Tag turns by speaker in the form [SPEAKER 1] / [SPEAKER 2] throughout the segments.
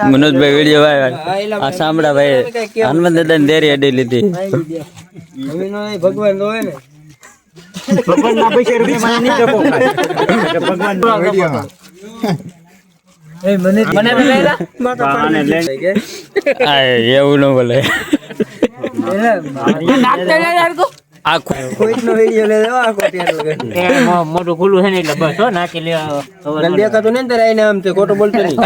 [SPEAKER 1] મનોજભાઈ video આ સાંભળા ભાઈ હનુમાન દાદા ની દેરી અડી લીધી
[SPEAKER 2] ભગવાન હોય ને
[SPEAKER 3] ભગવાન ના પૈસા રૂપિયા મને નહીં ભગવાન
[SPEAKER 1] એવું ન બોલે
[SPEAKER 3] મોટું ખુલ્લું છે ને એટલે બસ નાખી લેવા
[SPEAKER 2] દેખાતું ને આઈને આમ ખોટું બોલતો નહીં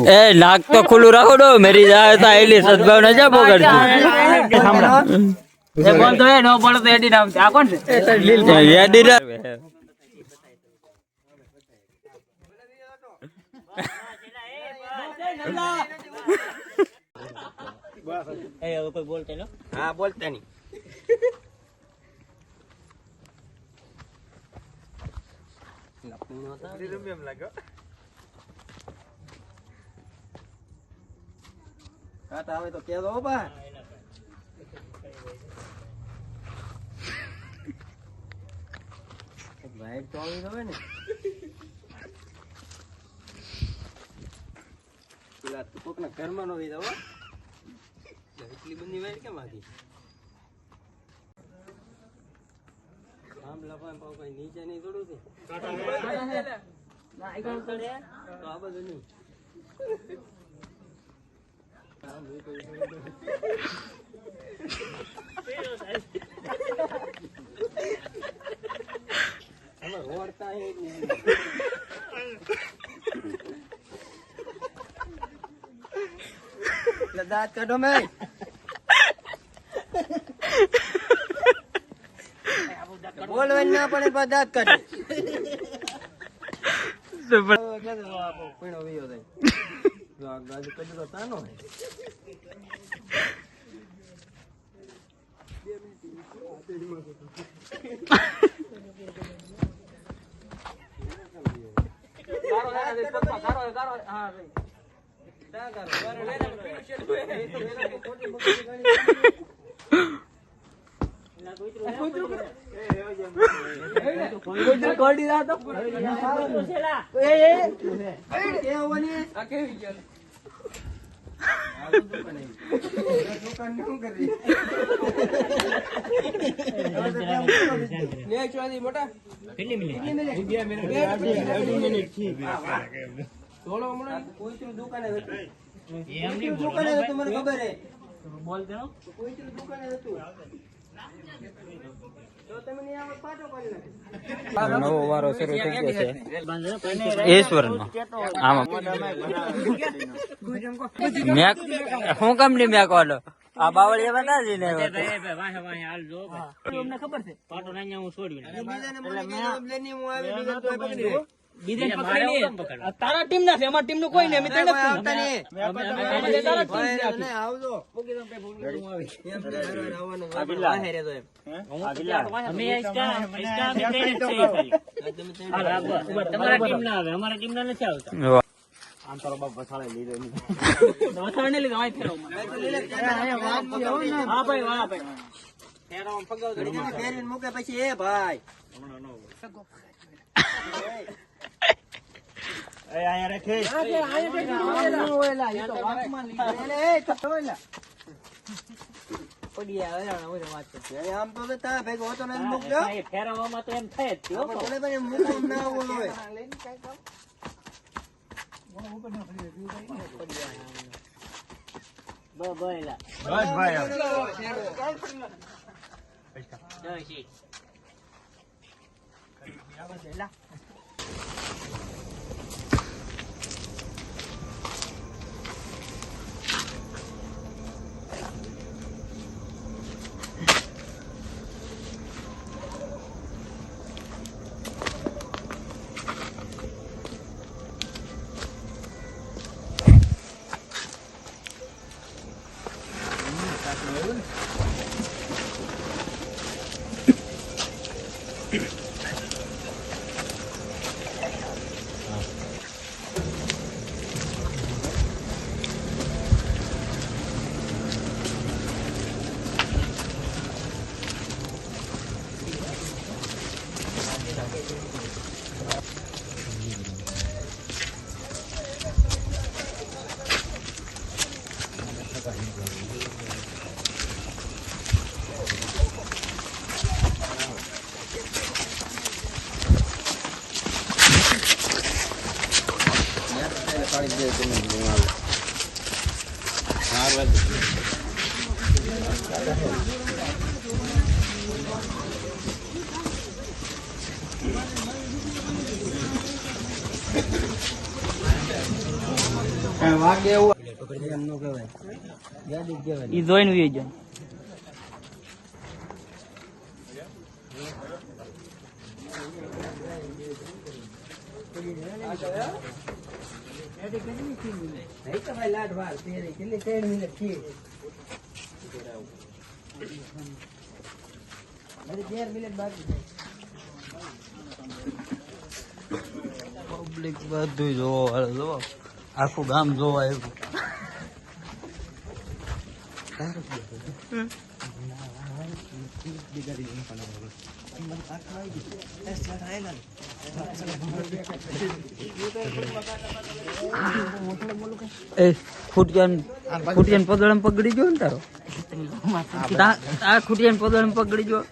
[SPEAKER 1] એ નાક તો ખુલ્લું રાખો દો મેરી જાય તો એલી સદભાવ ન જા પકડતી
[SPEAKER 2] હા બોલતા નહીં આવે તો કેદો બા વાઈટ તો આવી હવે ને પેલા કોકના ઘરમાં નો આવી દો એટલી બધી વાઈટ કેમ આવી આમ લફાન પાવ કઈ નીચે નહીં થોડું છે તો આ બધું નહીં દાંત કાઢો મેં બોલવાનું ના પડે પણ દાંત કાઢો
[SPEAKER 1] નવો વારો શરૂ થઈ ગયો છે ઈશ્વરનો આમાં મેક હું કંપની મેક વાળો આ બાવળિયા બતા જ ને
[SPEAKER 3] અમને ખબર છે પાટો નાયા હું છોડ્યું તારા ટીમ ના છે અમારી ટીમ નું કોઈ નહીં તમારા ટીમ ના આવે અમારા ટીમ ના નથી આવતા આમ તારો બાપ વસાડે લીધો વસાડે લીધો આ ફેરો હા ભાઈ વાહ ભાઈ ફેરો પગાવ ફેરીને મૂકે પછી એ ભાઈ આયા રાખે આમ તો તા ભેગો હતો ને મૂકજો ફેરવામાં તો એમ થાય જ મૂકવું ના હોય
[SPEAKER 2] વાગે એવું એમ નો કહેવાય ગાડી કહેવાય
[SPEAKER 3] ઈ જોઈને વી જાય
[SPEAKER 1] પબ્લિક બધું જોવા આખું ગામ જોવા આવ્યું. એ ખૂટિયાન પદળમ પગડી ગયો ને તારો આ ખૂટિયાન પદળમ પગડી ગયો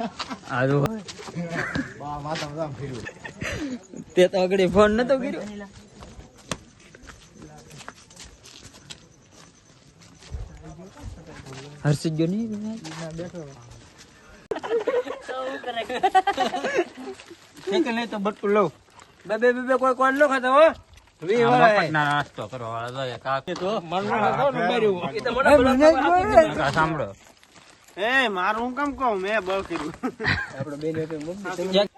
[SPEAKER 1] આ જો તે તો આગળ ફોન નતો કર્યો. હર્ષિત જો નહીં
[SPEAKER 2] નહીં તો બટકું લઉં બે કોઈ કોણ નો ખાતા હો
[SPEAKER 1] નાસ્તો કરવા વાળા સાંભળો
[SPEAKER 2] એ મારું હું કામ કહું મેં બળ કર્યું આપડે બેન